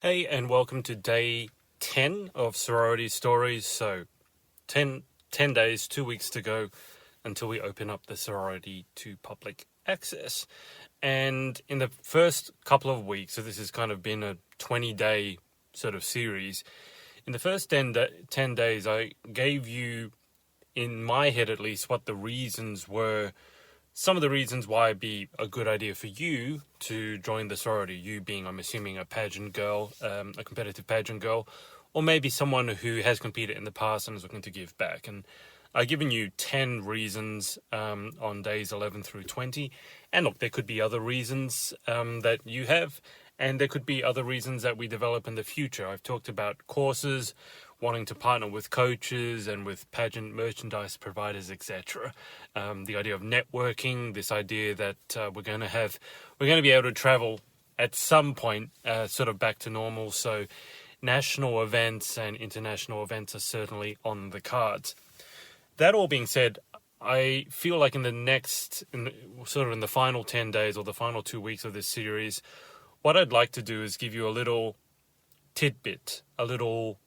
Hey, and welcome to day 10 of Sorority Stories. So 10 days, 2 weeks to go until we open up the sorority to public access. And in the first couple of weeks, so this has kind of been a 20-day sort of series, in the first 10 days, I gave you, in my head at least, what the reasons were. Some of the reasons why it'd be a good idea for you to join the sorority, you being, I'm assuming, a pageant girl, a competitive pageant girl, or maybe someone who has competed in the past and is looking to give back. And I've given you 10 reasons on days 11 through 20. And look, there could be other reasons that you have, and there could be other reasons that we develop in the future. I've talked about courses, wanting to partner with coaches and with pageant merchandise providers, etc. The idea of networking, this idea that we're going to be able to travel at some point, sort of back to normal. So national events and international events are certainly on the cards. That all being said, I feel like in the final 10 days or the final 2 weeks of this series, what I'd like to do is give you a little tidbit, a little,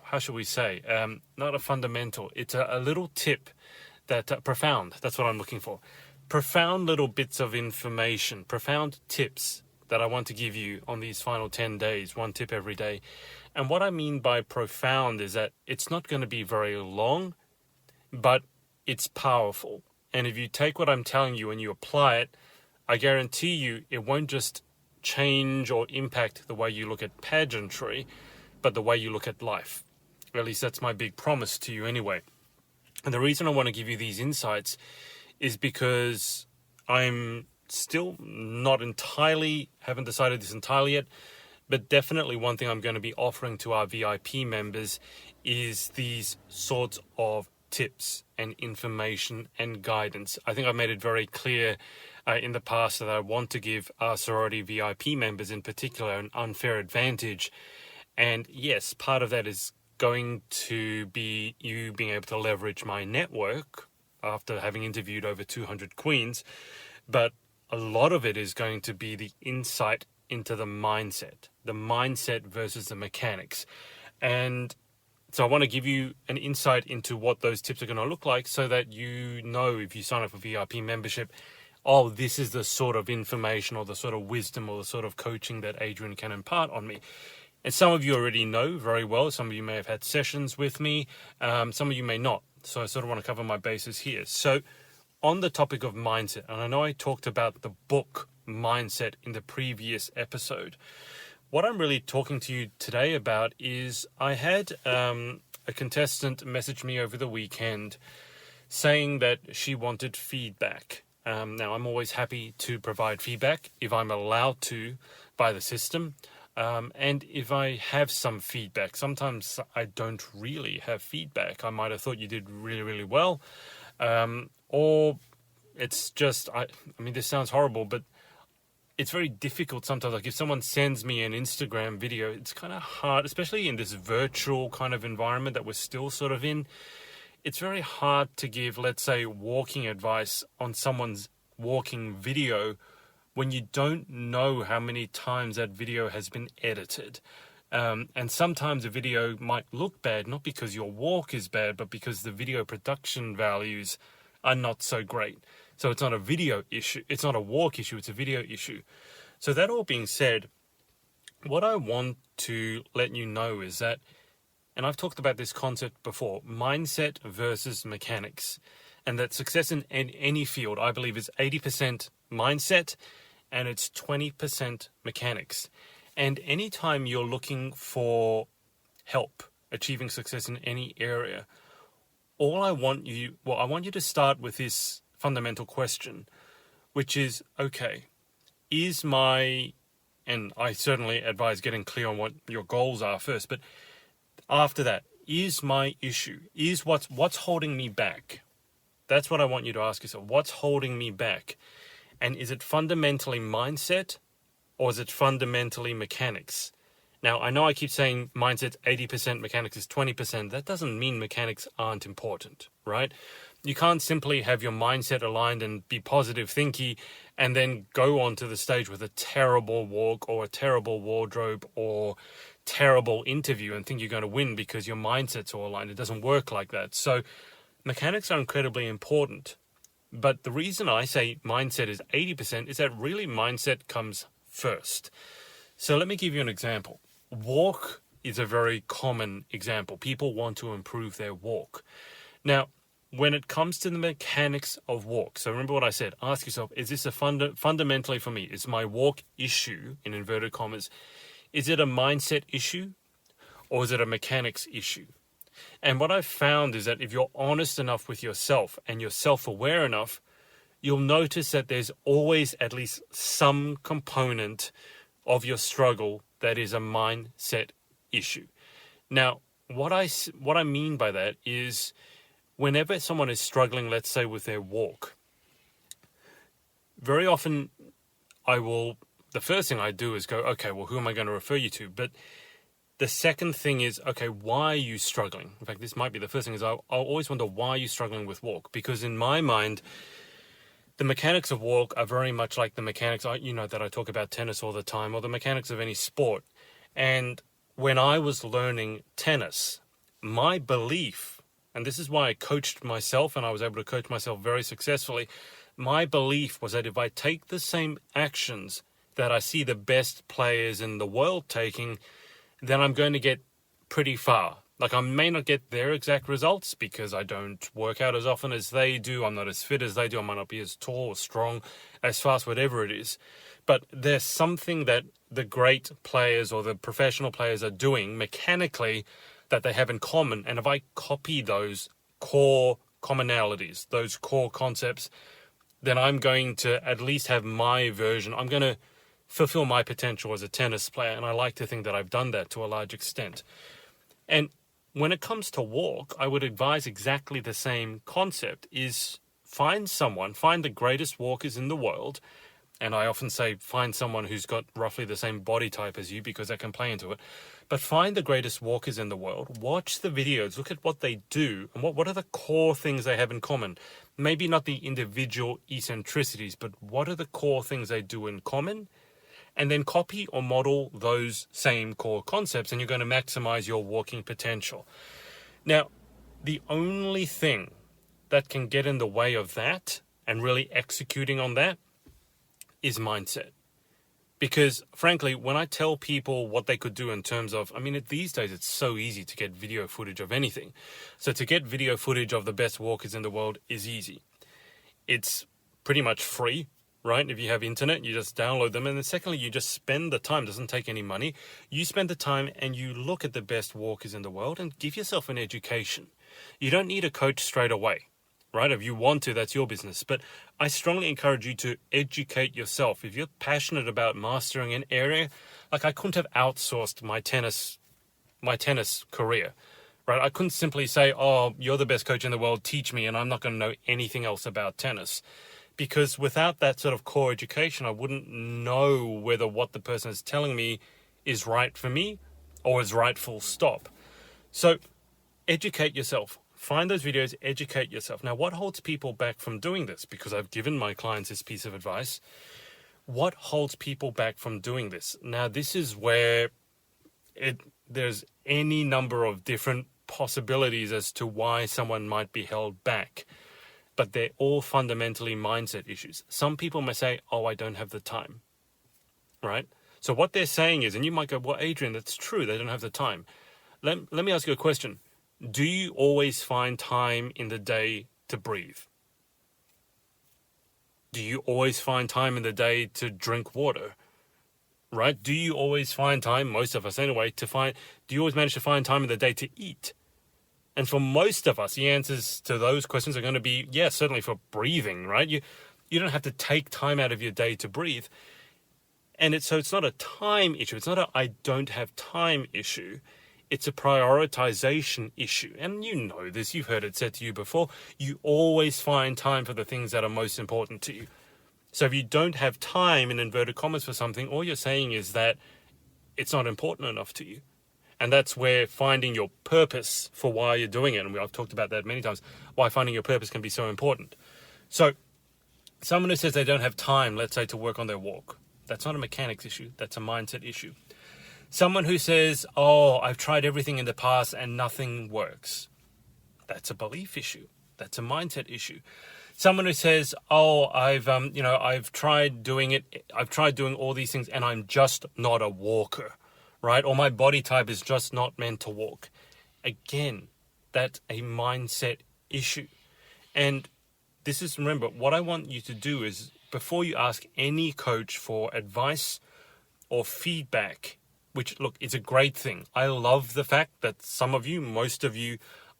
how should we say, not a fundamental, it's a little tip that, profound, that's what I'm looking for. Profound little bits of information, profound tips that I want to give you on these final 10 days, one tip every day. And what I mean by profound is that it's not going to be very long, but it's powerful. And if you take what I'm telling you and you apply it, I guarantee you it won't just change or impact the way you look at pageantry, but the way you look at life. At least that's my big promise to you anyway. And the reason I want to give you these insights is because I'm still haven't decided this entirely yet, but definitely one thing I'm going to be offering to our VIP members is these sorts of tips and information and guidance. I think I've made it very clear in the past that I want to give our sorority VIP members in particular an unfair advantage. And yes, part of that is going to be you being able to leverage my network after having interviewed over 200 queens. But a lot of it is going to be the insight into the mindset versus the mechanics. And so I want to give you an insight into what those tips are going to look like so that you know if you sign up for VIP membership, oh, this is the sort of information or the sort of wisdom or the sort of coaching that Adrian can impart on me. And some of you already know very well. Some of you may have had sessions with me. Some of you may not. So I sort of want to cover my bases here. So on the topic of mindset, and I know I talked about the book Mindset in the previous episode, what I'm really talking to you today about is I had a contestant message me over the weekend saying that she wanted feedback. Now, I'm always happy to provide feedback if I'm allowed to by the system. And if I have some feedback, sometimes I don't really have feedback. I might have thought you did really, really well. Or it's just, I mean, this sounds horrible, but it's very difficult sometimes. Like if someone sends me an Instagram video, it's kind of hard, especially in this virtual kind of environment that we're still sort of in. It's very hard to give, let's say, walking advice on someone's walking video when you don't know how many times that video has been edited. And sometimes a video might look bad, not because your walk is bad, but because the video production values are not so great. So it's not a video issue. It's not a walk issue. It's a video issue. So that all being said, what I want to let you know is that, and I've talked about this concept before, mindset versus mechanics. And that success in any field, I believe, is 80% mindset and it's 20% mechanics. And anytime you're looking for help achieving success in any area, I want you to start with this fundamental question, which is, okay, and I certainly advise getting clear on what your goals are first, but after that, is my issue, is what's holding me back? That's what I want you to ask yourself. What's holding me back? And is it fundamentally mindset or is it fundamentally mechanics? Now, I know I keep saying mindset's 80%, mechanics is 20%. That doesn't mean mechanics aren't important, right? You can't simply have your mindset aligned and be positive thinky and then go onto the stage with a terrible walk or a terrible wardrobe or terrible interview and think you're going to win because your mindset's all aligned. It doesn't work like that. So mechanics are incredibly important. But the reason I say mindset is 80% is that really mindset comes first. So let me give you an example. Walk is a very common example. People want to improve their walk. Now, when it comes to the mechanics of walk, so remember what I said, ask yourself, is this a fundamentally for me, is my walk issue, in inverted commas, is it a mindset issue or is it a mechanics issue? And what I've found is that if you're honest enough with yourself and you're self-aware enough, you'll notice that there's always at least some component of your struggle that is a mindset issue. Now, what I mean by that is whenever someone is struggling, let's say with their walk, very often the first thing I do is go, okay, well, who am I going to refer you to? But the second thing is, okay, why are you struggling? In fact, this might be the first thing is I'll always wonder why are you struggling with walk? Because in my mind, the mechanics of walk are very much like the mechanics, that I talk about tennis all the time, or the mechanics of any sport. And when I was learning tennis, my belief, and this is why I coached myself and I was able to coach myself very successfully, my belief was that if I take the same actions that I see the best players in the world taking, then I'm going to get pretty far. Like, I may not get their exact results because I don't work out as often as they do. I'm not as fit as they do. I might not be as tall or strong, as fast, whatever it is. But there's something that the great players or the professional players are doing mechanically that they have in common. And if I copy those core commonalities, those core concepts, then I'm going to at least have my version. I'm going to fulfill my potential as a tennis player. And I like to think that I've done that to a large extent. And when it comes to walk, I would advise exactly the same concept, is find the greatest walkers in the world. And I often say find someone who's got roughly the same body type as you because that can play into it. But find the greatest walkers in the world, watch the videos, look at what they do, and what are the core things they have in common. Maybe not the individual eccentricities, but what are the core things they do in common? And then copy or model those same core concepts, and you're going to maximize your walking potential. Now, the only thing that can get in the way of that and really executing on that is mindset. Because frankly, when I tell people what they could do in terms of, these days it's so easy to get video footage of anything. So to get video footage of the best walkers in the world is easy. It's pretty much free, right? If you have internet, you just download them. And then secondly, you just spend the time. It doesn't take any money. You spend the time and you look at the best walkers in the world and give yourself an education. You don't need a coach straight away, right? If you want to, that's your business. But I strongly encourage you to educate yourself. If you're passionate about mastering an area, like I couldn't have outsourced my tennis career, right? I couldn't simply say, oh, you're the best coach in the world, teach me, and I'm not going to know anything else about tennis. Because without that sort of core education, I wouldn't know whether what the person is telling me is right for me or is right full stop. So educate yourself. Find those videos, educate yourself. Now, what holds people back from doing this? Because I've given my clients this piece of advice. What holds people back from doing this? Now, this is where there's any number of different possibilities as to why someone might be held back. But they're all fundamentally mindset issues. Some people may say, oh, I don't have the time, right? So what they're saying is, and you might go, well, Adrian, that's true. They don't have the time. Let me ask you a question. Do you always find time in the day to breathe? Do you always find time in the day to drink water? Right? Do you always find time, most of us anyway, do you always manage to find time in the day to eat? And for most of us, the answers to those questions are going to be, yes, certainly for breathing, right? You don't have to take time out of your day to breathe. And it's not a time issue. It's not a I don't have time issue. It's a prioritization issue. And you know this, you've heard it said to you before. You always find time for the things that are most important to you. So if you don't have time, in inverted commas, for something, all you're saying is that it's not important enough to you. And that's where finding your purpose for why you're doing it, and I've talked about that many times, why finding your purpose can be so important. So someone who says they don't have time, let's say, to work on their walk, that's not a mechanics issue, that's a mindset issue. Someone who says, oh, I've tried everything in the past and nothing works, that's a belief issue, that's a mindset issue. Someone who says, oh, I've tried doing it, I've tried doing all these things and I'm just not a walker, right? Or my body type is just not meant to walk. Again, that's a mindset issue. And this is, remember, what I want you to do is, before you ask any coach for advice or feedback, which, look, is a great thing. I love the fact that some of you, most of you,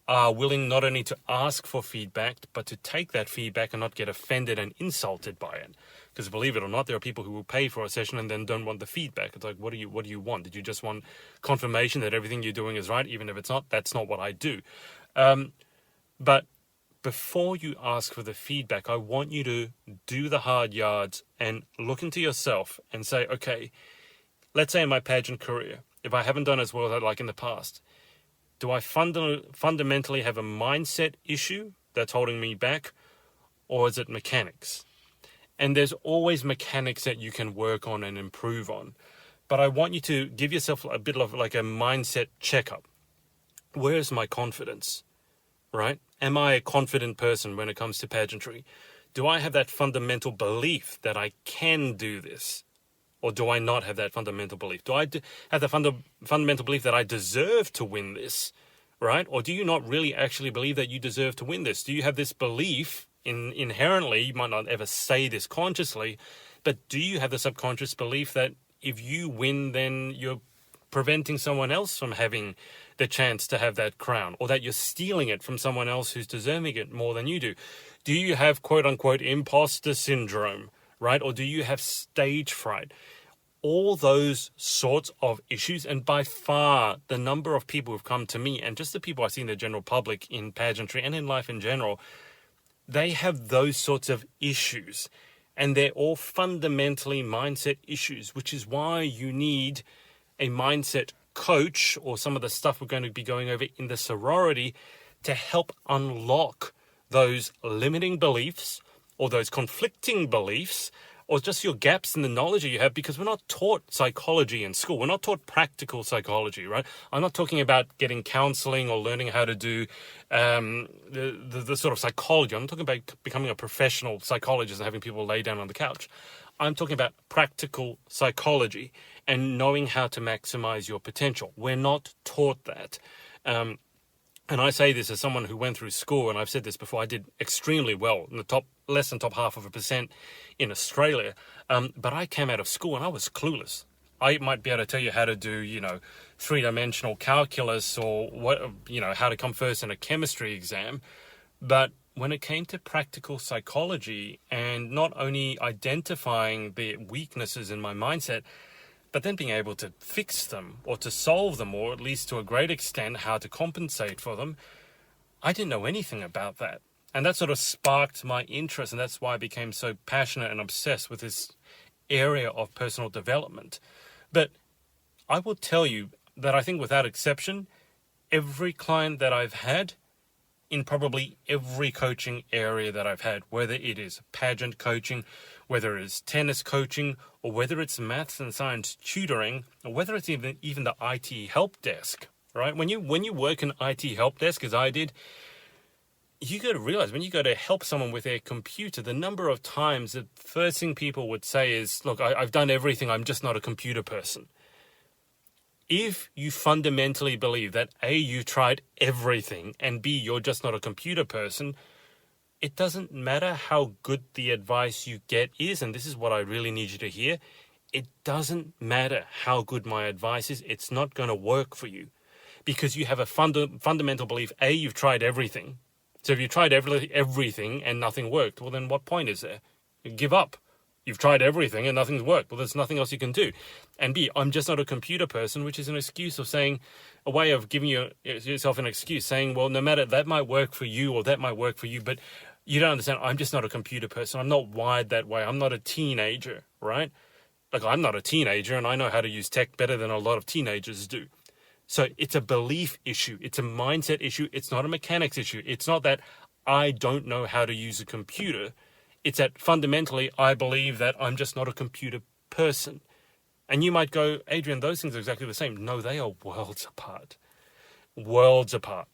are willing not only to ask for feedback, but to take that feedback and not get offended and insulted by it. Because believe it or not, there are people who will pay for a session and then don't want the feedback. It's like, what do you want? Did you just want confirmation that everything you're doing is right, even if it's not? That's not what I do. But before you ask for the feedback, I want you to do the hard yards and look into yourself and say, okay, let's say in my pageant career, if I haven't done as well as I'd like in the past, do I fundamentally have a mindset issue that's holding me back, or is it mechanics? And there's always mechanics that you can work on and improve on. But I want you to give yourself a bit of like a mindset checkup. Where's my confidence, right? Am I a confident person when it comes to pageantry? Do I have that fundamental belief that I can do this? Or do I not have that fundamental belief? Do I have the fundamental belief that I deserve to win this, right? Or do you not really actually believe that you deserve to win this? Do you have this belief inherently, you might not ever say this consciously, but do you have the subconscious belief that if you win, then you're preventing someone else from having the chance to have that crown, or that you're stealing it from someone else who's deserving it more than you do? Do you have quote unquote imposter syndrome? Right? Or do you have stage fright? All those sorts of issues. And by far, the number of people who've come to me, and just the people I see in the general public in pageantry and in life in general, they have those sorts of issues. And they're all fundamentally mindset issues, which is why you need a mindset coach, or some of the stuff we're going to be going over in the sorority, to help unlock those limiting beliefs, or those conflicting beliefs, or just your gaps in the knowledge that you have, because we're not taught psychology in school. We're not taught practical psychology, right? I'm not talking about getting counseling or learning how to do the sort of psychology. I'm not talking about becoming a professional psychologist and having people lay down on the couch. I'm talking about practical psychology and knowing how to maximize your potential. We're not taught that. And I say this as someone who went through school, and I've said this before, I did extremely well in the less than top 0.5% in Australia. But I came out of school and I was clueless. I might be able to tell you how to do, three-dimensional calculus, or how to come first in a chemistry exam. But when it came to practical psychology, and not only identifying the weaknesses in my mindset, but then being able to fix them, or to solve them, or at least to a great extent how to compensate for them, I didn't know anything about that. And that sort of sparked my interest, and that's why I became so passionate and obsessed with this area of personal development. But I will tell you that I think without exception, every client that I've had, in probably every coaching area that I've had, whether it is pageant coaching, whether it's tennis coaching, or whether it's maths and science tutoring, or whether it's even the IT help desk, right? When you work in IT help desk, as I did, you got to realize when you go to help someone with their computer, the number of times the first thing people would say is, look, I've done everything, I'm just not a computer person. If you fundamentally believe that A, you've tried everything, and B, you're just not a computer person, it doesn't matter how good the advice you get is, and this is what I really need you to hear, it doesn't matter how good my advice is, it's not going to work for you. Because you have a fundamental belief, A, you've tried everything. So if you tried everything and nothing worked, well then what point is there? You give up. You've tried everything and nothing's worked. Well, there's nothing else you can do. And B, I'm just not a computer person, which is an excuse of saying, a way of giving yourself an excuse, saying, well, no matter, that might work for you or that might work for you, but you don't understand, I'm just not a computer person. I'm not wired that way. I'm not a teenager, right? Like, I'm not a teenager and I know how to use tech better than a lot of teenagers do. So it's a belief issue. It's a mindset issue. It's not a mechanics issue. It's not that I don't know how to use a computer. It's that fundamentally I believe that I'm just not a computer person. And you might go, Adrian, those things are exactly the same. No, they are worlds apart. Worlds apart.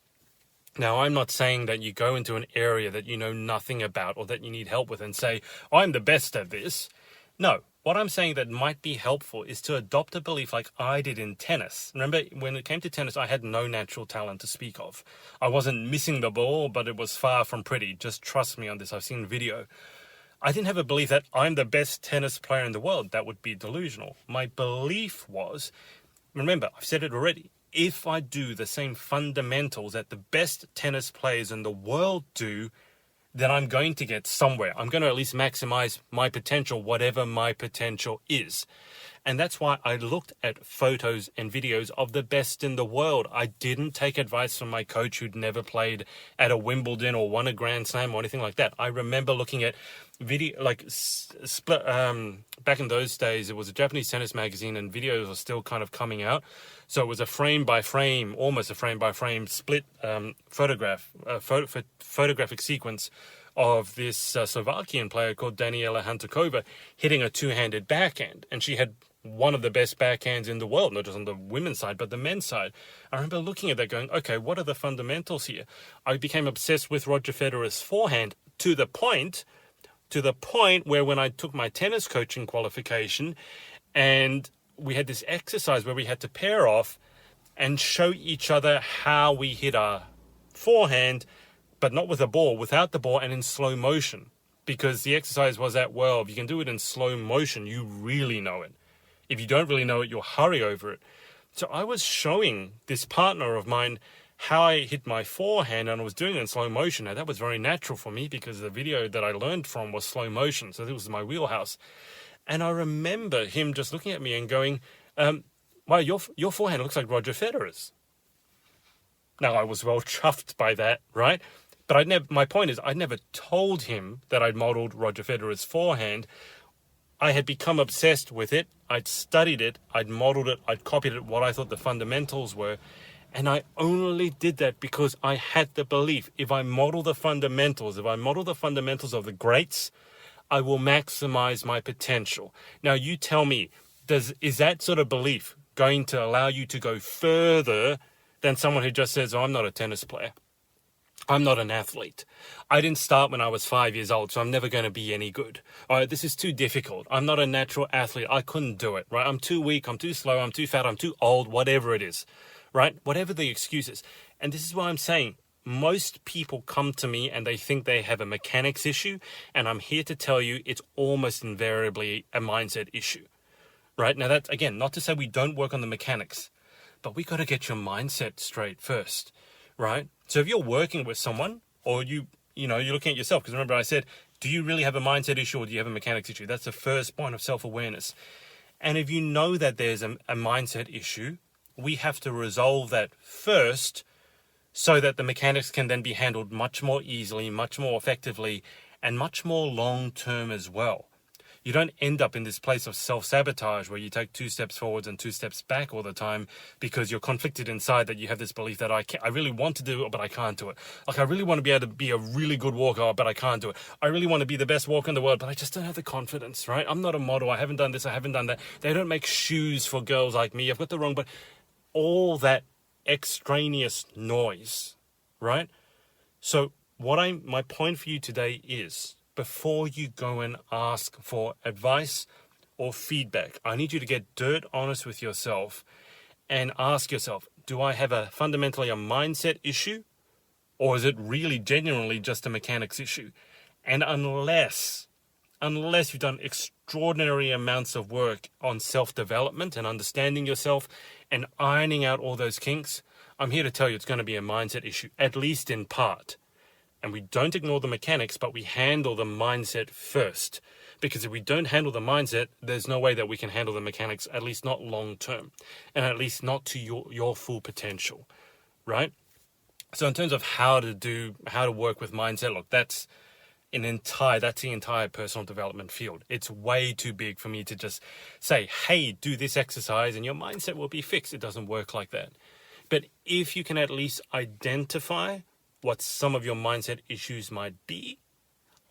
Now, I'm not saying that you go into an area that you know nothing about or that you need help with and say, I'm the best at this. No, what I'm saying that might be helpful is to adopt a belief like I did in tennis. Remember, when it came to tennis, I had no natural talent to speak of. I wasn't missing the ball, but it was far from pretty. Just trust me on this. I've seen video. I didn't have a belief that I'm the best tennis player in the world. That would be delusional. My belief was, remember, I've said it already, if I do the same fundamentals that the best tennis players in the world do, then I'm going to get somewhere. I'm going to at least maximize my potential, whatever my potential is. And that's why I looked at photos and videos of the best in the world. I didn't take advice from my coach who'd never played at a Wimbledon or won a Grand Slam or anything like that. I remember looking at video, like back in those days, it was a Japanese tennis magazine and videos were still kind of coming out. So it was a frame by frame, almost a frame by frame split photographic sequence of this Slovakian player called Daniela Hantuchova hitting a two-handed backhand. And she had one of the best backhands in the world, not just on the women's side, but the men's side. I remember looking at that going, okay, what are the fundamentals here? I became obsessed with Roger Federer's forehand to the point where when I took my tennis coaching qualification and we had this exercise where we had to pair off and show each other how we hit our forehand, but not with a ball, without the ball and in slow motion. Because the exercise was that, well, if you can do it in slow motion, you really know it. If you don't really know it, you'll hurry over it. So I was showing this partner of mine how I hit my forehand, and I was doing it in slow motion. Now, that was very natural for me because the video that I learned from was slow motion. So this was my wheelhouse. And I remember him just looking at me and going, wow, your forehand looks like Roger Federer's. Now, I was well chuffed by that, right? But my point is, I never told him that I'd modeled Roger Federer's forehand. I had become obsessed with it. I'd studied it. I'd modeled it. I'd copied it, what I thought the fundamentals were. And I only did that because I had the belief, if I model the fundamentals of the greats, I will maximize my potential. Now, you tell me, is that sort of belief going to allow you to go further than someone who just says, oh, I'm not a tennis player. I'm not an athlete. I didn't start when I was 5 years old, so I'm never going to be any good. All right, this is too difficult. I'm not a natural athlete. I couldn't do it, right? I'm too weak. I'm too slow. I'm too fat. I'm too old, whatever it is, right? Whatever the excuse is. And this is why I'm saying most people come to me and they think they have a mechanics issue. And I'm here to tell you it's almost invariably a mindset issue, right? Now, that's, again, not to say we don't work on the mechanics, but we got to get your mindset straight first, right? So if you're working with someone or you're looking at yourself, because remember I said, do you really have a mindset issue or do you have a mechanics issue? That's the first point of self-awareness. And if you know that there's a mindset issue, we have to resolve that first so that the mechanics can then be handled much more easily, much more effectively, and much more long-term as well. You don't end up in this place of self-sabotage where you take 2 steps forwards and 2 steps back all the time because you're conflicted inside that you have this belief that I really want to do it, but I can't do it. Like, I really want to be able to be a really good walker, but I can't do it. I really want to be the best walker in the world, but I just don't have the confidence, right? I'm not a model. I haven't done this. I haven't done that. They don't make shoes for girls like me. I've got the wrong, but all that extraneous noise, right? So my point for you today is, before you go and ask for advice or feedback, I need you to get dirt honest with yourself and ask yourself, do I have fundamentally a mindset issue, or is it really genuinely just a mechanics issue? And unless you've done extraordinary amounts of work on self-development and understanding yourself and ironing out all those kinks, I'm here to tell you it's going to be a mindset issue, at least in part. And we don't ignore the mechanics, but we handle the mindset first. Because if we don't handle the mindset, there's no way that we can handle the mechanics, at least not long term, and at least not to your full potential, right? So in terms of how to work with mindset, look, that's the entire personal development field. It's way too big for me to just say, hey, do this exercise and your mindset will be fixed. It doesn't work like that. But if you can at least identify what some of your mindset issues might be,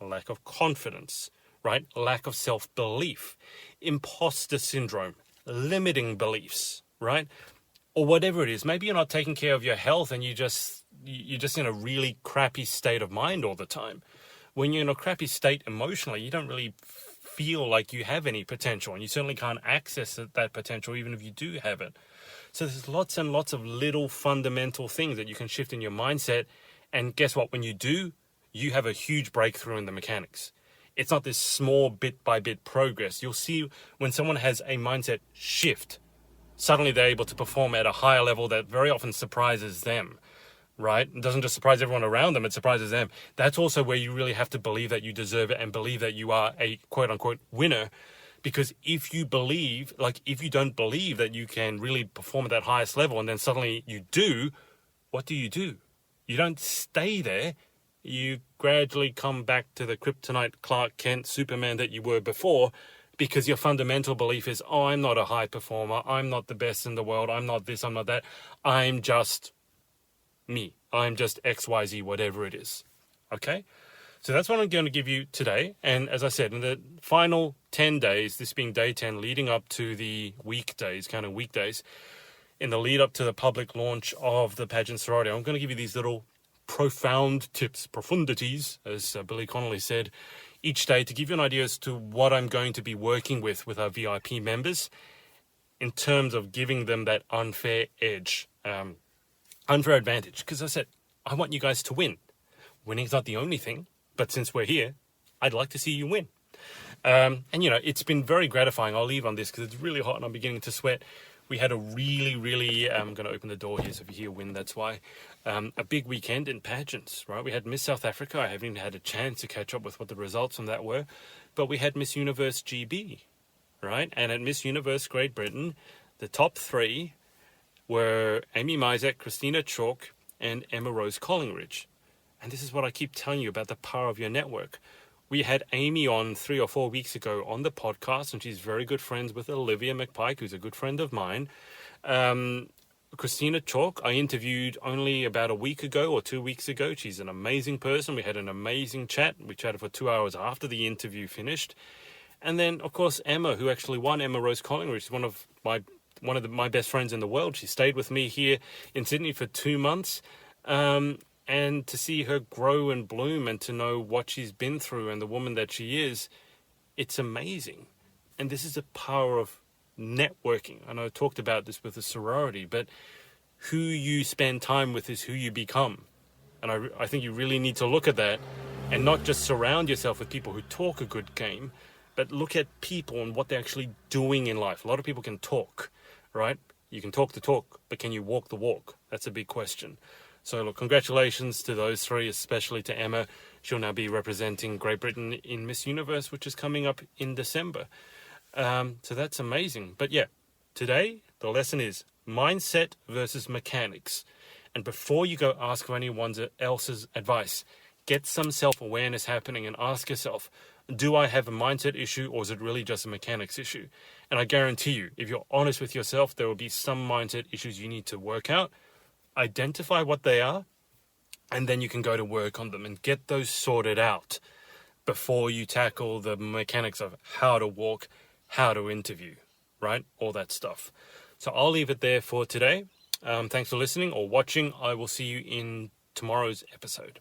lack of confidence, right? Lack of self-belief, imposter syndrome, limiting beliefs, right? Or whatever it is. Maybe you're not taking care of your health and you're just in a really crappy state of mind all the time. When you're in a crappy state emotionally, you don't really feel like you have any potential, and you certainly can't access that potential even if you do have it. So there's lots and lots of little fundamental things that you can shift in your mindset. And guess what? When you do, you have a huge breakthrough in the mechanics. It's not this small bit by bit progress. You'll see when someone has a mindset shift, suddenly they're able to perform at a higher level that very often surprises them, right? It doesn't just surprise everyone around them, it surprises them. That's also where you really have to believe that you deserve it and believe that you are a quote unquote winner. Because if you don't believe that you can really perform at that highest level and then suddenly you do, what do? You don't stay there. You gradually come back to the kryptonite Clark Kent Superman that you were before, because your fundamental belief is, oh, I'm not a high performer. I'm not the best in the world. I'm not this, I'm not that. I'm just me. I'm just XYZ, whatever it is. Okay? So that's what I'm going to give you today. And as I said, in the final 10 days, this being day 10, leading up to the weekdays, kind of weekdays, in the lead up to the public launch of the Pageant Sorority, I'm going to give you these little profound tips, profundities, as Billy Connolly said, each day to give you an idea as to what I'm going to be working with our VIP members in terms of giving them that unfair edge, unfair advantage. Because I said, I want you guys to win. Winning's not the only thing, but since we're here, I'd like to see you win. And, it's been very gratifying. I'll leave on this because it's really hot and I'm beginning to sweat. We had a really, I'm going to open the door here, so if you hear wind, that's why. A big weekend in pageants, right? We had Miss South Africa. I haven't even had a chance to catch up with what the results from that were. But we had Miss Universe GB, right? And at Miss Universe Great Britain, the top three were Amy Mizek, Christina Chalk, and Emma Rose Collingridge. And this is what I keep telling you about the power of your network. We had Amy on 3 or 4 weeks ago on the podcast, and she's very good friends with Olivia McPike, who's a good friend of mine. Christina Chalk, I interviewed only about a week ago or 2 weeks ago. She's an amazing person. We had an amazing chat. We chatted for 2 hours after the interview finished. And then, of course, Emma, who actually won, Emma Rose Collingridge, is one of my best friends in the world. She stayed with me here in Sydney for 2 months. And to see her grow and bloom and to know what she's been through and the woman that she is, it's amazing. And this is the power of networking. I know I talked about this with the sorority, but who you spend time with is who you become. And I think you really need to look at that and not just surround yourself with people who talk a good game, but look at people and what they're actually doing in life. A lot of people can talk, right? You can talk the talk, but can you walk the walk? That's a big question. So look, congratulations to those three, especially to Emma. She'll now be representing Great Britain in Miss Universe, which is coming up in December. So that's amazing. But yeah, today the lesson is mindset versus mechanics. And before you go ask for anyone else's advice, get some self-awareness happening and ask yourself, do I have a mindset issue or is it really just a mechanics issue? And I guarantee you, if you're honest with yourself, there will be some mindset issues you need to work out. Identify what they are, and then you can go to work on them and get those sorted out before you tackle the mechanics of how to walk, how to interview, right? All that stuff. So I'll leave it there for today. Thanks for listening or watching. I will see you in tomorrow's episode.